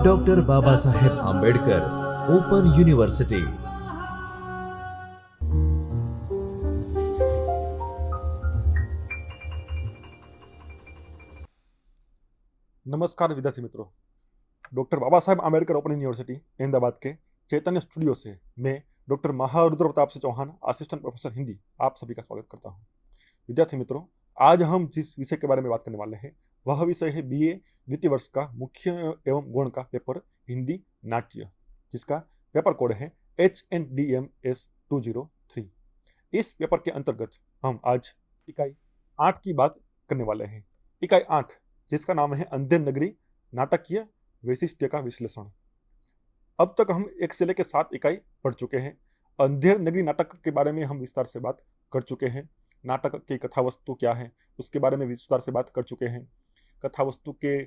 Doctor Baba Saheb Ambedkar open university. नमस्कार विद्यार्थी मित्रों, doctor Baba Saheb Ambedkar open university Ahmedabad के चैतन्य स्टूडियो से मैं doctor Maharudra Pratap Singh Chauhan, assistant professor Hindi, आप सभी का स्वागत करता हूं। विद्यार्थी मित्रों, आज हम जिस विषय के बारे में बात करने वाले हैं वह विषय है बीए द्वितीय वर्ष का मुख्य एवं गौण का पेपर हिंदी नाट्य, जिसका पेपर कोड है HNDMS 203। इस पेपर के अंतर्गत हम आज इकाई 8 की बात करने वाले हैं। इकाई 8 जिसका नाम है अंधेर नगरी नाटकीय वैशिष्ट्य का विश्लेषण। अब तक हम 1 से लेकर 7 इकाई पढ़ चुके हैं। अंधेर नगरी नाटक के बारे में हम विस्तार से बात कर चुके हैं। नाटक की कथा वस्तु क्या है उसके बारे में विस्तार से बात कर चुके हैं। कथा वस्तु के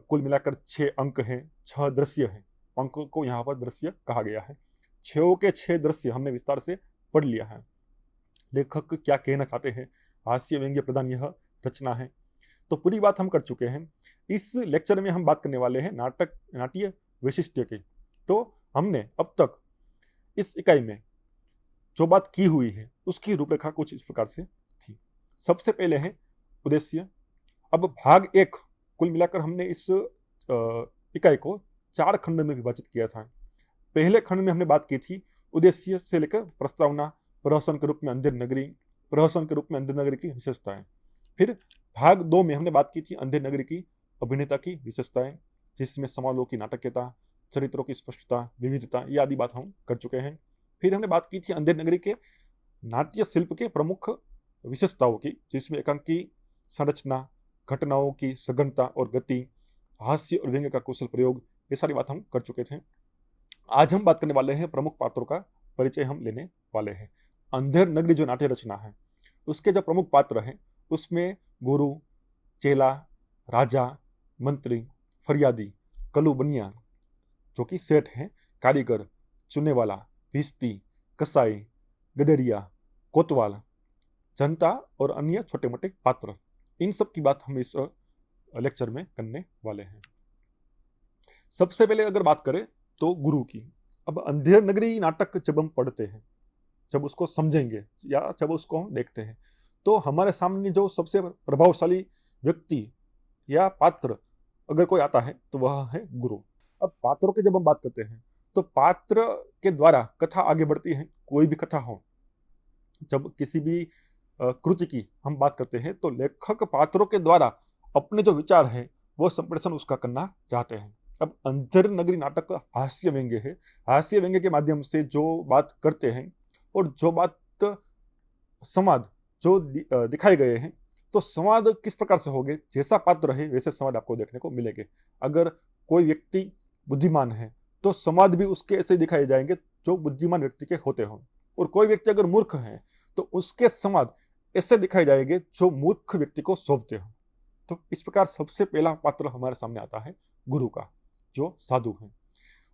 कुल मिलाकर 6 अंक हैं, 6 दृश्य हैं। अंकों को यहाँ पर दृश्य कहा गया है। 6 के 6 दृश्य हमने विस्तार से पढ़ लिया है। लेखक क्या कहना चाहते हैं, हास्य व्यंग्य प्रधान यह रचना है, तो पूरी बात हम कर चुके हैं। इस लेक्चर में हम बात करने वाले हैं नाट्य वैशिष्ट्य की। तो हमने अब तक इस इकाई में जो बात की हुई है उसकी रूपरेखा कुछ इस प्रकार से थी। सबसे पहले है उद्देश्य। अब भाग 1 कुल मिलाकर हमने इस इकाई को 4 खंड में विभाजित किया था। पहले खंड में हमने बात की थी उद्देश्य से लेकर प्रस्तावना, प्रहसन के रूप में अंधेर नगरी, प्रहसन के रूप में अंधेर नगरी की विशेषताएं। फिर भाग 2 में हमने बात की थी अंधेर नगरी की अभिनेता की विशेषताएं, जिसमें समालोह की नाटकीयता, चरित्रों की स्पष्टता, विविधता, ये आदि बात हम कर चुके हैं। फिर हमने बात की थी अंधेर नगरी के नाट्य शिल्प के प्रमुख विशेषताओं की, जिसमें एकांकी संरचना, घटनाओं की सघनता और गति, हास्य और व्यंग्य का कुशल प्रयोग, ये सारी बात हम कर चुके थे। आज हम बात करने वाले हैं प्रमुख पात्रों का परिचय हम लेने वाले हैं। अंधेर नगरी जो नाट्य रचना है उसके जो प्रमुख पात्र हैं उसमें गुरु, चेला, राजा, मंत्री, फरियादी, कलू बनिया जो कि सेठ हैं, कारीगर, चुनने वाला, भिस्ती, कसाई, गडरिया, कोतवाल, जनता और अन्य छोटे मोटे पात्र, इन सब की बात हम इस लेक्चर में करने वाले हैं। सबसे पहले अगर बात करें तो गुरु की। अब अंधेर नगरी नाटक जब हम पढ़ते हैं, जब उसको समझेंगे या जब उसको हम देखते हैं, तो हमारे सामने जो सबसे प्रभावशाली व्यक्ति या पात्र अगर कोई आता है तो वह है गुरु। अब पात्रों की जब हम बात करते हैं तो पात्र के द्वारा कथा आगे बढ़ती है। कोई भी कथा हो, जब किसी भी कृति की हम बात करते हैं तो लेखक पात्रों के द्वारा अपने जो विचार है वो संप्रेषण उसका करना चाहते हैं। अब अंधेर नगरी नाटक हास्य व्यंग्य है। हास्य व्यंग्य के माध्यम से जो बात करते हैं और जो बात संवाद जो दिखाए गए हैं, तो संवाद किस प्रकार से होंगे, जैसा पात्र है वैसे संवाद आपको देखने को मिलेंगे। अगर कोई व्यक्ति बुद्धिमान है तो संवाद भी उसके ऐसे दिखाए जाएंगे जो बुद्धिमान व्यक्ति के होते हों, और कोई व्यक्ति अगर मूर्ख है तो उसके संवाद ऐसे दिखाए जाएंगे जो मूर्ख व्यक्ति को सौंपते हो। तो इस प्रकार सबसे पहला पात्र हमारे सामने आता है गुरु का, जो साधु हैं।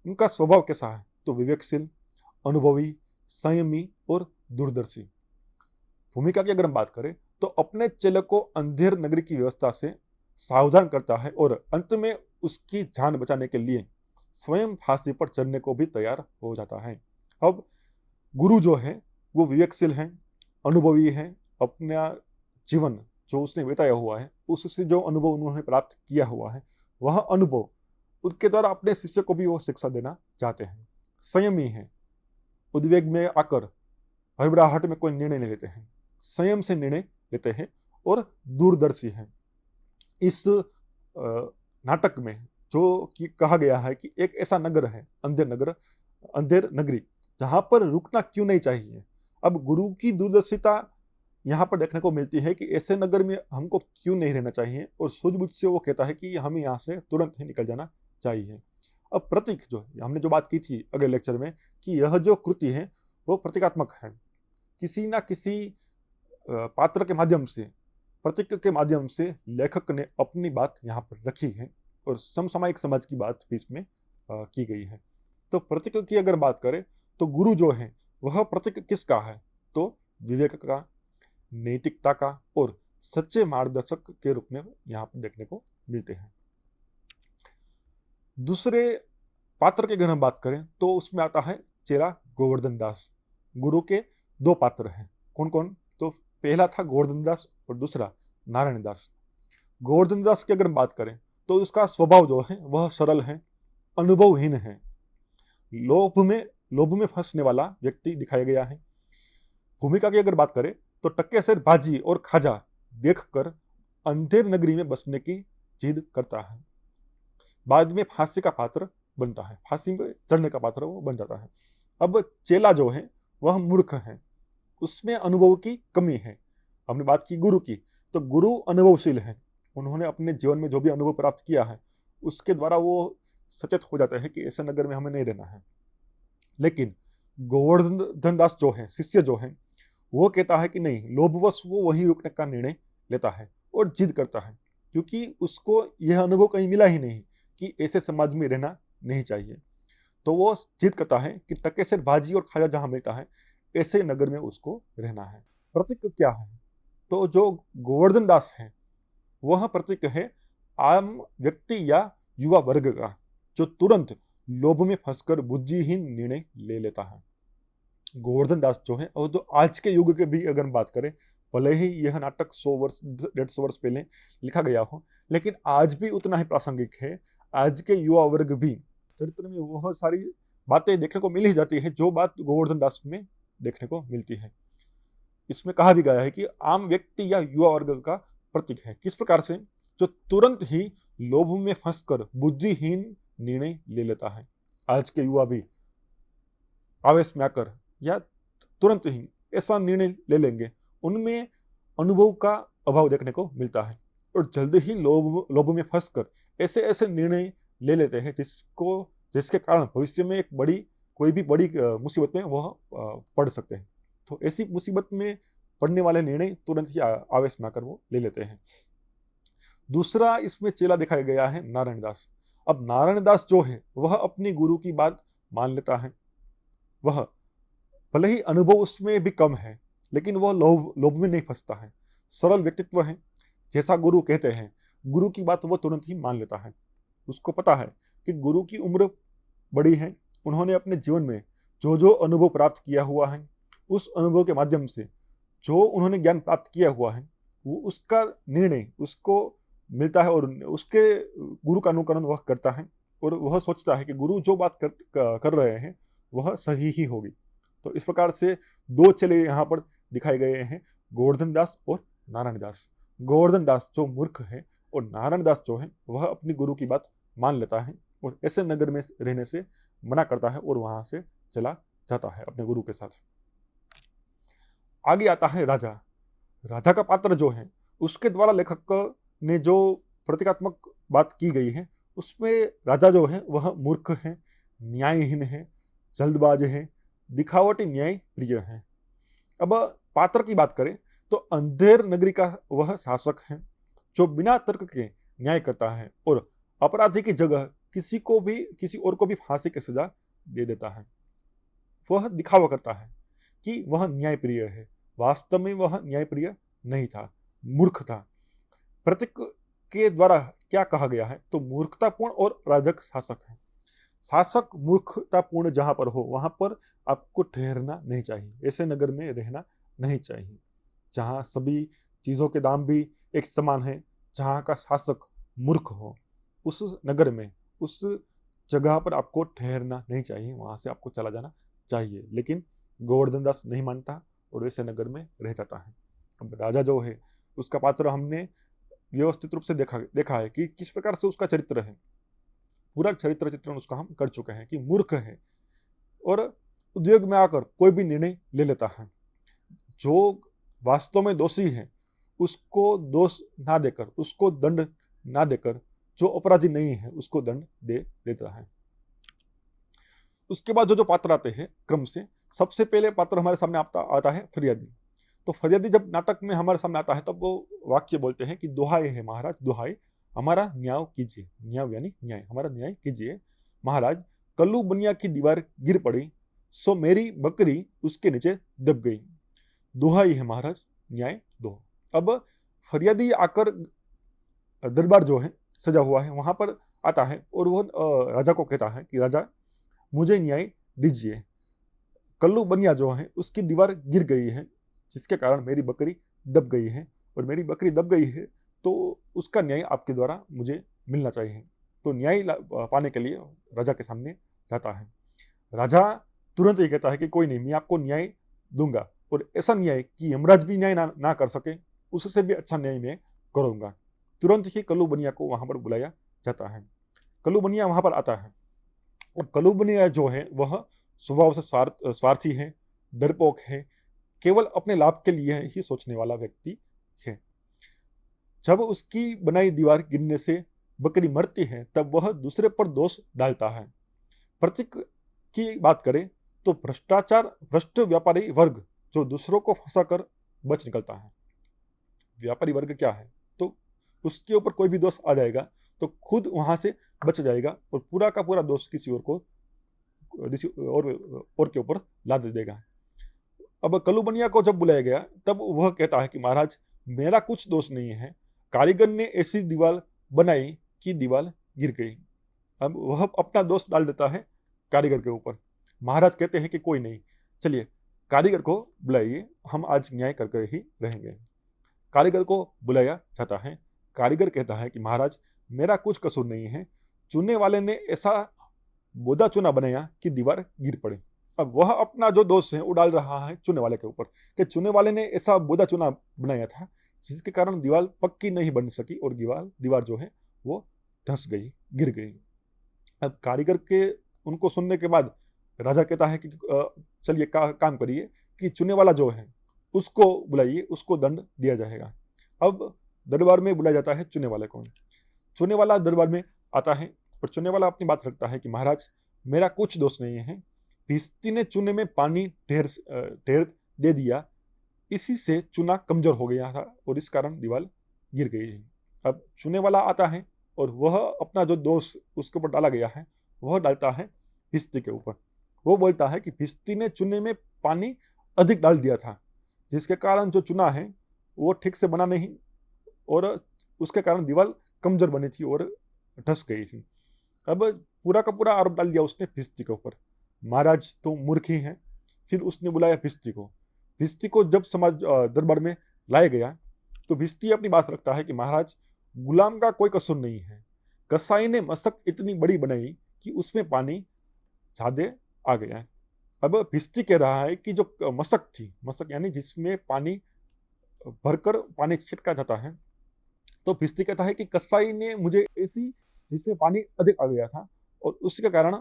उनका स्वभाव कैसा है, तो विवेकशील, अनुभवी, संयमी और दूरदर्शी। भूमिका की अगर हम बात करें तो अपने चेले को अंधेर नगरी की व्यवस्था से सावधान करता है और अंत में उसकी जान बचाने के लिए स्वयं फांसी पर चढ़ने को भी तैयार हो जाता है। अब गुरु जो है वो विवेकशील है, अनुभवी है। अपना जीवन जो उसने बिताया हुआ है उससे जो अनुभव उन्होंने प्राप्त किया हुआ है वह अनुभव उनके द्वारा अपने शिष्य को भी वो शिक्षा देना चाहते हैं। संयमी है, उद्वेग में आकर हड़बड़ाहट में कोई निर्णय नहीं लेते हैं, संयम से निर्णय लेते हैं और दूरदर्शी हैं। इस नाटक में जो कि कहा गया है कि एक ऐसा नगर है अंधेर नगरी जहां पर रुकना क्यों नहीं चाहिए। अब गुरु की दूरदर्शिता यहाँ पर देखने को मिलती है कि ऐसे नगर में हमको क्यों नहीं रहना चाहिए, और सूझबूझ से वो कहता है कि हमें यहाँ से तुरंत ही निकल जाना चाहिए। अब प्रतीक जो है, हमने जो बात की थी अगले लेक्चर में कि यह जो कृति है वो प्रतीकात्मक है। किसी ना किसी पात्र के माध्यम से, प्रतीक के माध्यम से लेखक ने अपनी बात यहाँ पर रखी है और समसामयिक समाज की बात भी इसमें की गई है। तो प्रतीक की अगर बात करें तो गुरु जो है वह प्रतीक किसका है, तो विवेक का, नैतिकता का और सच्चे मार्गदर्शक के रूप में यहाँ पर देखने को मिलते हैं। दूसरे पात्र की अगर हम बात करें तो उसमें आता है चेला गोवर्धन दास। गुरु के दो पात्र हैं, कौन कौन? तो पहला था गोवर्धन दास और दूसरा नारायण दास। गोवर्धन दास की अगर हम बात करें तो उसका स्वभाव जो है वह सरल है, अनुभवहीन है, लोभ में फंसने वाला व्यक्ति दिखाया गया है। भूमिका की अगर बात करें तो टक्केसर बाजी और खाजा देखकर अंधेर नगरी में बसने की जिद करता है। बाद में फांसी का पात्र बनता है, फांसी में चढ़ने का पात्र वो बन जाता है। अब चेला जो है वह मूर्ख है, उसमें अनुभव की कमी है। हमने बात की गुरु की, तो गुरु अनुभवशील है, उन्होंने अपने जीवन में जो भी अनुभव प्राप्त किया है उसके द्वारा वो सचेत हो जाता है कि ऐसे नगर में हमें नहीं रहना है। लेकिन गोवर्धन दास जो है, शिष्य जो है, वो कहता है कि नहीं, लोभवश वो वहीं रुकने का निर्णय लेता है और जिद करता है, क्योंकि उसको यह अनुभव कहीं मिला ही नहीं कि ऐसे समाज में रहना नहीं चाहिए। तो वो जिद करता है कि टकेसर भाजी और खाजा जहां मिलता है ऐसे नगर में उसको रहना है। प्रतीक क्या है? तो जो गोवर्धन दास है वह प्रतीक है आम व्यक्ति या युवा वर्ग का, जो तुरंत लोभ में फंसकर बुद्धिहीन निर्णय ले लेता है। गोवर्धन दास जो है, और जो आज के युग के भी अगर हम बात करें, भले ही यह नाटक 100 वर्ष 150 वर्ष पहले लिखा गया हो, लेकिन आज भी उतना ही प्रासंगिक है। आज के युवा वर्ग भी चरित्र में बहुत सारी बातें देखने को मिल ही जाती है जो बात गोवर्धन दास में देखने को मिलती है। इसमें कहा भी गया है कि आम व्यक्ति या युवा वर्ग का प्रतीक है। किस प्रकार से? जो तुरंत ही लोभ में फंसकर बुद्धिहीन निर्णय ले लेता है। आज के युवा भी आवेश में आकर या तुरंत ही ऐसा निर्णय ले लेंगे, उनमें अनुभव का अभाव देखने को मिलता है और जल्द ही लोभ में फंसकर ऐसे ऐसे निर्णय ले लेते हैं जिसके कारण भविष्य में एक कोई भी बड़ी मुसीबत में वह पड़ सकते हैं। तो ऐसी मुसीबत में पड़ने वाले निर्णय तुरंत ही आवेश में आकर वो ले लेते हैं। दूसरा इसमें चेला दिखाया गया है नारायण दास। अब नारायण दास जो है वह अपनी गुरु की बात मान लेता है। वह भले ही अनुभव उसमें भी कम है, लेकिन वह लोभ में नहीं फंसता है, सरल व्यक्तित्व है। जैसा गुरु कहते हैं, गुरु की बात वो तुरंत ही मान लेता है। उसको पता है कि गुरु की उम्र बड़ी है, उन्होंने अपने जीवन में जो जो अनुभव प्राप्त किया हुआ है, उस अनुभव के माध्यम से जो उन्होंने ज्ञान प्राप्त किया हुआ है, वो उसका निर्णय उसको मिलता है और उसके गुरु का अनुकरण वह करता है और वह सोचता है कि गुरु जो बात कर रहे हैं वह सही ही होगी। तो इस प्रकार से दो चेले यहाँ पर दिखाए गए हैं, गोवर्धन दास और नारायण दास। गोवर्धन दास जो मूर्ख है और नारायण दास जो है वह अपनी गुरु की बात मान लेता है और ऐसे नगर में रहने से मना करता है और वहां से चला जाता है अपने गुरु के साथ। आगे आता है राजा। राजा का पात्र जो है उसके द्वारा लेखक ने जो प्रतीकात्मक बात की गई है उसमें राजा जो है वह मूर्ख है, न्यायहीन है, जल्दबाज है, दिखावटी न्याय प्रिय है। अब पात्र की बात करें तो अंधेर नगरी का वह शासक है जो बिना तर्क के न्याय करता है और अपराधी की जगह किसी और को भी फांसी की सजा दे देता है। वह दिखावा करता है कि वह न्यायप्रिय है, वास्तव में वह न्यायप्रिय नहीं था, मूर्ख था। प्रतीक के द्वारा क्या कहा गया है? तो मूर्खतापूर्ण और अराजक शासक है। शासक मूर्खतापूर्ण जहां पर हो वहां पर आपको ठहरना नहीं चाहिए, ऐसे नगर में रहना नहीं चाहिए। जहां सभी चीजों के दाम भी एक समान है, जहां का शासक मूर्ख हो, उस नगर में, उस जगह पर आपको ठहरना नहीं चाहिए, वहां से आपको चला जाना चाहिए। लेकिन गोवर्धन दास नहीं मानता और ऐसे नगर में रह जाता है। अब राजा जो है उसका पात्र हमने व्यवस्थित रूप से देखा है कि किस प्रकार से उसका चरित्र है। पूरा चरित्र चित्रण उसका हम कर चुके हैं कि मूर्ख है और उद्योग में आकर कोई भी निर्णय ले लेता है। जो वास्तव में दोषी है उसको दोष ना देकर, उसको दंड ना देकर, जो अपराधी नहीं है उसको दंड दे देता है। उसके बाद जो पात्र आते हैं क्रम से, सबसे पहले पात्र हमारे सामने आता है फरियादी। तो फरियादी जब नाटक में हमारे सामने आता है तब वो वाक्य बोलते हैं कि दुहाई है महाराज, दुहाई, हमारा न्याय कीजिए। न्याय यानी न्याय, हमारा न्याय कीजिए महाराज। कल्लू बनिया की दीवार गिर पड़ी, सो मेरी बकरी उसके नीचे दब गई। दुहाई है महाराज, न्याय दो। अब फरियादी आकर दरबार जो है सजा हुआ है वहाँ पर आता है और वो राजा को कहता है कि राजा मुझे न्याय दीजिए। कल्लू बनिया जो है उसकी दीवार गिर गई है जिसके कारण मेरी बकरी दब गई है, और मेरी बकरी दब गई है तो उसका न्याय आपके द्वारा मुझे मिलना चाहिए। तो न्याय पाने के लिए राजा के सामने जाता है। राजा तुरंत ही कहता है कि कोई नहीं, मैं आपको न्याय दूंगा, और ऐसा न्याय कि यमराज भी न्याय ना कर सके, उससे भी अच्छा न्याय मैं करूंगा। तुरंत ही कल्लू बनिया को वहां पर बुलाया जाता है। कल्लू बनिया वहां पर आता है। अब कल्लू बनिया जो है वह स्वभाव से स्वार्थी है, डरपोक है, केवल अपने लाभ के लिए ही सोचने वाला व्यक्ति है। जब उसकी बनाई दीवार गिरने से बकरी मरती है तब वह दूसरे पर दोष डालता है। प्रतीक की बात करें तो भ्रष्ट व्यापारी वर्ग जो दूसरों को फंसाकर बच निकलता है। व्यापारी वर्ग क्या है, तो उसके ऊपर कोई भी दोष आ जाएगा तो खुद वहां से बच जाएगा और पूरा का पूरा दोष किसी और के ऊपर लाद देगा। अब कल्लू बनिया को जब बुलाया गया तब वह कहता है कि महाराज मेरा कुछ दोष नहीं है, कारीगर ने ऐसी दीवार बनाई कि दीवार गिर गई। अब वह अपना दोष डाल देता है कारीगर के ऊपर। महाराज कहते हैं कि कोई नहीं, चलिए कारीगर को बुलाइए, हम आज न्याय करके ही रहेंगे। कारीगर को बुलाया जाता है। कारीगर कहता है कि महाराज मेरा कुछ कसूर नहीं है, चुनने वाले ने ऐसा बोदा चूना बनाया कि दीवार गिर पड़े। अब वह अपना जो दोष है वो डाल रहा है चुनने वाले के ऊपर कि चुनने वाले ने ऐसा बोदा चूना बनाया था जिसके कारण दीवार पक्की नहीं बन सकी और दीवार जो है वो धंस गई, गिर गई। अब कारीगर के उनको सुनने के बाद राजा कहता है कि चलिए काम करिए कि चुनने वाला जो है उसको बुलाइए, उसको दंड दिया जाएगा। अब दरबार में बुलाया जाता है चुनने वाले को। चुनने वाला दरबार में आता है और चुनने वाला अपनी बात रखता है कि महाराज मेरा कुछ दोष नहीं है, भिस्ती ने चूने में पानी ढेर दे दिया, इसी से चूना कमजोर हो गया था और इस कारण दीवार गिर गई है। अब चुनने वाला आता है और वह अपना जो दोष उसके ऊपर डाला गया है वह डालता है भिस्ती के ऊपर। वो बोलता है कि भिस्ती ने चूने में पानी अधिक डाल दिया था जिसके कारण जो चूना है वो ठीक से बना नहीं और उसके कारण दीवार कमजोर बनी थी और धस गई थी। अब पूरा का पूरा आरोप डाल दिया उसने भिस्ती के ऊपर। महाराज तो मूर्ख ही हैं। फिर उसने बुलाया भिस्ती को। भिस्ती को जब समाज दरबार में लाया गया तो भिस्ती अपनी बात रखता है कि महाराज गुलाम का कोई कसूर नहीं है, कसाई ने मशक इतनी बड़ी बनाई कि उसमें पानी ज्यादा आ गया। अब भिस्ती कह रहा है कि जो मशक थी, मशक यानी जिसमें पानी भरकर पानी छिटका जाता है, तो भिस्ती कहता है कि कसाई ने मुझे ऐसी जिसमें पानी अधिक आ गया था और उसके कारण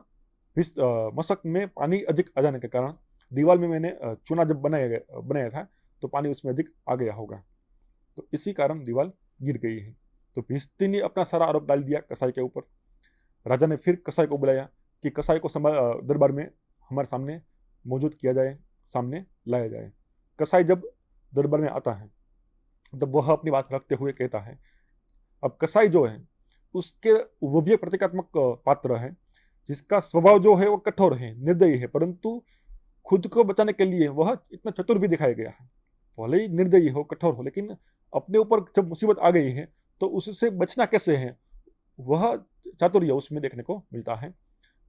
मशक में पानी अधिक आ जाने के कारण दीवार में मैंने चूना जब बनाया था तो पानी उसमें अधिक आ गया होगा, तो इसी कारण दीवार गिर गई है। तो भिस्ती ने अपना सारा आरोप डाल दिया कसाई के ऊपर। राजा ने फिर कसाई को बुलाया कि कसाई को दरबार में हमारे सामने मौजूद किया जाए, सामने लाया जाए। कसाई जब दरबार में आता है तब वह अपनी बात रखते हुए कहता है, अब कसाई जो है उसके वो भी एक प्रतीकात्मक पात्र है जिसका स्वभाव जो है वो कठोर है, निर्दयी है, परंतु खुद को बचाने के लिए वह इतना चतुर भी दिखाया गया है। भले ही निर्दयी हो, कठोर हो, लेकिन अपने ऊपर जब मुसीबत आ गई है तो उससे बचना कैसे है वह चातुर्य उसमें देखने को मिलता है।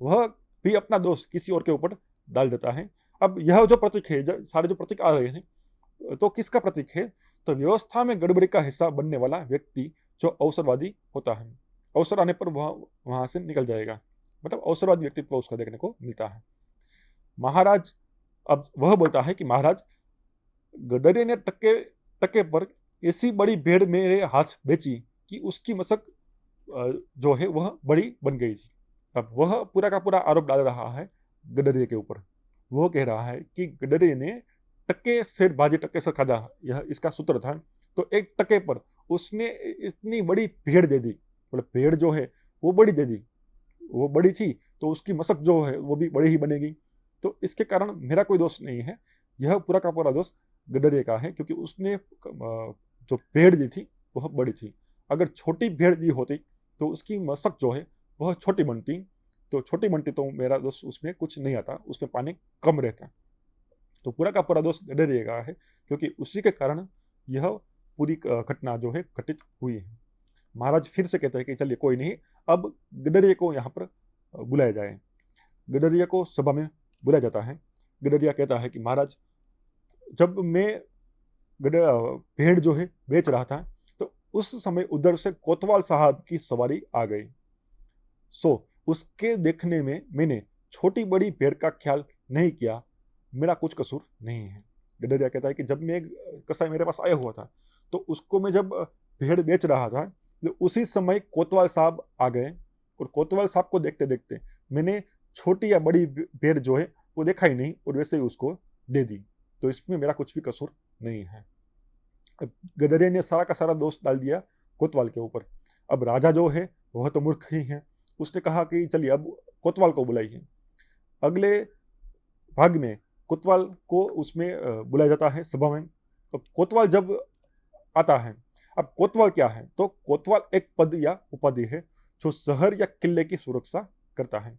वह भी अपना दोष किसी और के ऊपर डाल देता है। अब यह जो प्रतीक है, सारे जो प्रतीक आ रहे हैं तो किसका प्रतीक है, तो व्यवस्था में गड़बड़ी का हिस्सा बनने वाला व्यक्ति जो अवसरवादी होता है। अवसर आने पर वह वहां से निकल जाएगा, मतलब अवसरवादी व्यक्तित्व उसका देखने को मिलता है। महाराज अब वह बोलता है कि महाराज गडरे ने टके पर ऐसी बड़ी भेड़ मेरे हाथ बेची कि उसकी मशक जो है वह बड़ी बन गई थी। अब वह पूरा का पूरा आरोप डाल रहा है गडरे के ऊपर। वह कह रहा है कि गडरे ने टके से भाजी टके से खाजा, यह इसका सूत्र था। तो एक टके पर उसने इतनी बड़ी भेड़ दे दी, मतलब भेड़ जो है वो बड़ी दे दी, वो बड़ी थी तो उसकी मशक जो है वो भी बड़ी ही बनेगी। तो इसके कारण मेरा कोई दोष नहीं है, यह पूरा का पूरा दोष गडरे का है, क्योंकि उसने जो भेड़ दी थी वह बड़ी थी। अगर छोटी भेड़ दी होती तो उसकी मशक जो है वह छोटी बनती, तो छोटी बनती तो मेरा दोष उसमें कुछ नहीं आता, उसमें पानी कम रहता। तो पूरा का पूरा दोष गडरे का है, क्योंकि उसी के कारण यह पूरी घटना जो है घटित हुई है। महाराज फिर से कहते हैं कि चलिए कोई नहीं, अब गडरिया को यहाँ पर बुलाया जाए। गडरिया को सभा में बुलाया जाता है। गडरिया कहता है कि महाराज, जब मैं भेड़ जो है बेच रहा था तो उस समय उधर से कोतवाल साहब की सवारी आ गई। उसके देखने में मैंने छोटी बड़ी भेड़ का ख्याल नहीं किया, मेरा कुछ कसूर नहीं है। गडरिया कहता है कि जब मैं कसाई मेरे पास आया हुआ था तो उसको मैं जब भेड़ बेच रहा था तो उसी समय कोतवाल साहब आ गए, और कोतवाल साहब को देखते देखते मैंने छोटी या बड़ी भेड़ जो है वो देखा ही नहीं और वैसे ही उसको दे दी, तो इसमें मेरा कुछ भी कसूर नहीं है। अब गडरिया ने सारा का सारा दोष डाल दिया कोतवाल के ऊपर। अब राजा जो है वह तो मूर्ख ही है, उसने कहा कि चलिए अब कोतवाल को बुलाइए। अगले भाग में कोतवाल को उसमें बुलाया जाता है सभा में। अब कोतवाल जब आता है, अब कोतवाल क्या है, तो कोतवाल एक पद या उपाधि है जो शहर या किले की सुरक्षा करता है।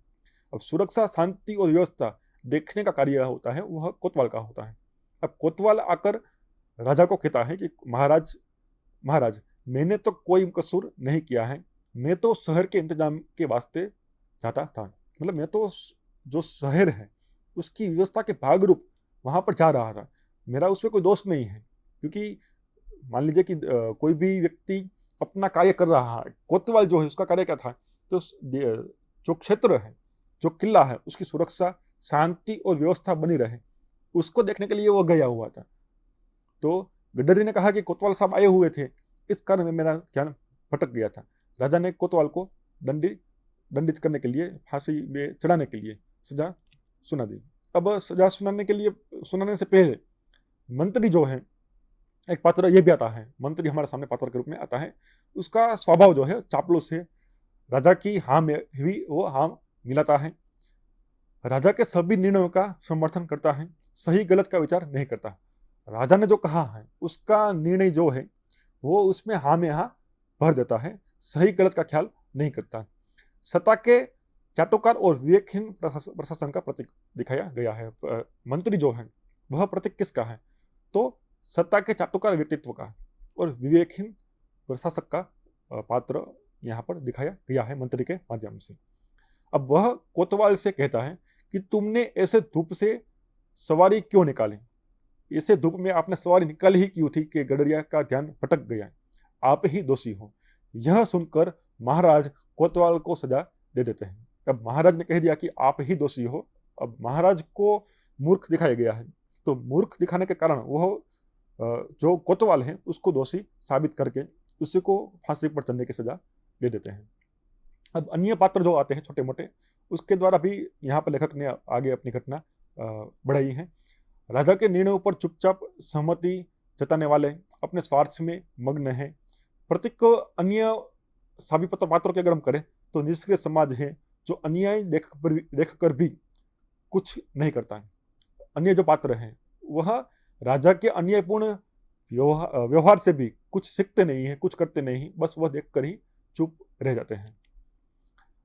अब सुरक्षा, शांति और व्यवस्था देखने का कार्य होता है, वह कोतवाल का होता है। अब कोतवाल आकर राजा को कहता है कि महाराज मैंने तो कोई कसूर नहीं किया है, मैं तो शहर के इंतजाम के वास्ते जाता था, मतलब मैं तो जो शहर है उसकी व्यवस्था के भाग रूप वहां पर जा रहा था, मेरा उसमें कोई दोष नहीं है। क्योंकि मान लीजिए कि कोई भी व्यक्ति अपना कार्य कर रहा है, कोतवाल जो है उसका कार्य क्या था, तो जो क्षेत्र है, जो किला है, उसकी सुरक्षा, शांति और व्यवस्था बनी रहे, उसको देखने के लिए वो गया हुआ था। तो गडरी ने कहा कि कोतवाल साहब आए हुए थे, इस कारण में मेरा ध्यान भटक गया था। राजा ने कोतवाल को दंडित करने के लिए, फांसी में चढ़ाने के लिए सजा सुना दी। अब सजा सुनाने से पहले मंत्री जो है, एक पात्र ये भी आता है, मंत्री हमारे सामने पात्र के रूप में आता है। उसका स्वभाव जो है चापलूस है, राजा की हाँ में हुई वो हाँ मिलाता है, राजा के सभी निर्णयों का समर्थन करता है, सही गलत का विचार नहीं करता। राजा ने जो कहा है उसका निर्णय जो है वो उसमें हाँ में हाँ भर देता है, सही गलत का ख्याल नहीं करता। सत्ता के चाटुकार और विवेकहीन प्रशासन का प्रतीक दिखाया गया है। मंत्री जो है वह प्रतीक किसका है, तो सत्ता के चाटुकार व्यक्तित्व का और विवेकहीन प्रशासक का पात्र यहाँ पर दिखाया गया है मंत्री के माध्यम से। अब वह कोतवाल से कहता है कि तुमने ऐसे धूप से सवारी क्यों निकाली, ऐसे धूप में आपने सवारी निकाली ही क्यों थी कि गडरिया का ध्यान भटक गया, आप ही दोषी हो। यह सुनकर महाराज कोतवाल को सजा दे देते हैं। अब महाराज ने कह दिया कि आप ही दोषी हो, अब महाराज को मूर्ख दिखाया गया है, तो मूर्ख दिखाने के कारण वह जो कोतवाल है उसको दोषी साबित करके उसी को फांसी पर चढ़ने की सजा दे देते हैं। अब अन्य पात्र जो आते हैं छोटे मोटे, उसके द्वारा भी यहाँ पर लेखक ने आगे अपनी घटना बढ़ाई है। राजा के निर्णयों पर चुपचाप सहमति जताने वाले, अपने स्वार्थ में मग्न है। प्रतीक अन्य सभी पात्रों की अगर हम करें तो निष्क्रिय समाज है जो अन्याय देखकर भी कुछ नहीं करता है। अन्य जो पात्र हैं वह राजा के अन्यायपूर्ण व्यवहार से भी कुछ सीखते नहीं है, कुछ करते नहीं, बस वह देखकर ही चुप रह जाते हैं।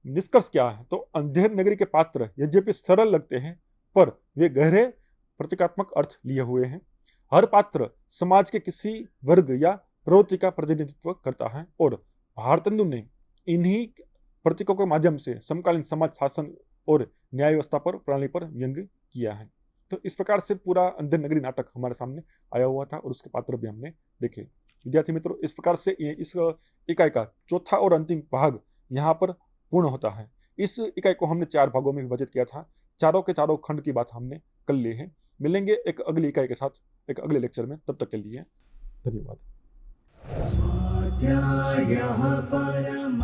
निष्कर्ष क्या है, तो अंधेर नगरी के पात्र यद्यपि सरल लगते हैं पर वे गहरे प्रतीकात्मक अर्थ लिए हुए हैं। हर पात्र समाज के किसी वर्ग या प्रवृत्ति का प्रतिनिधित्व करता है और भारतेंदु ने इन्हीं प्रतीकों के माध्यम से समकालीन समाज, शासन और न्याय व्यवस्था पर, प्रणाली पर व्यंग किया है। तो इस प्रकार से पूरा अंधेर नगरी नाटक हमारे सामने आया हुआ था और उसके पात्र भी हमने देखे। विद्यार्थी मित्रों, इस प्रकार से इस इकाई का चौथा और अंतिम भाग यहाँ पर पूर्ण होता है। इस इकाई को हमने 4 भागों में विभाजित किया था, चारों के चारों खंड की बात हमने कर ली है। मिलेंगे एक अगली इकाई के साथ एक अगले लेक्चर में, तब तक के लिए धन्यवाद। स्वाध्यायः परमं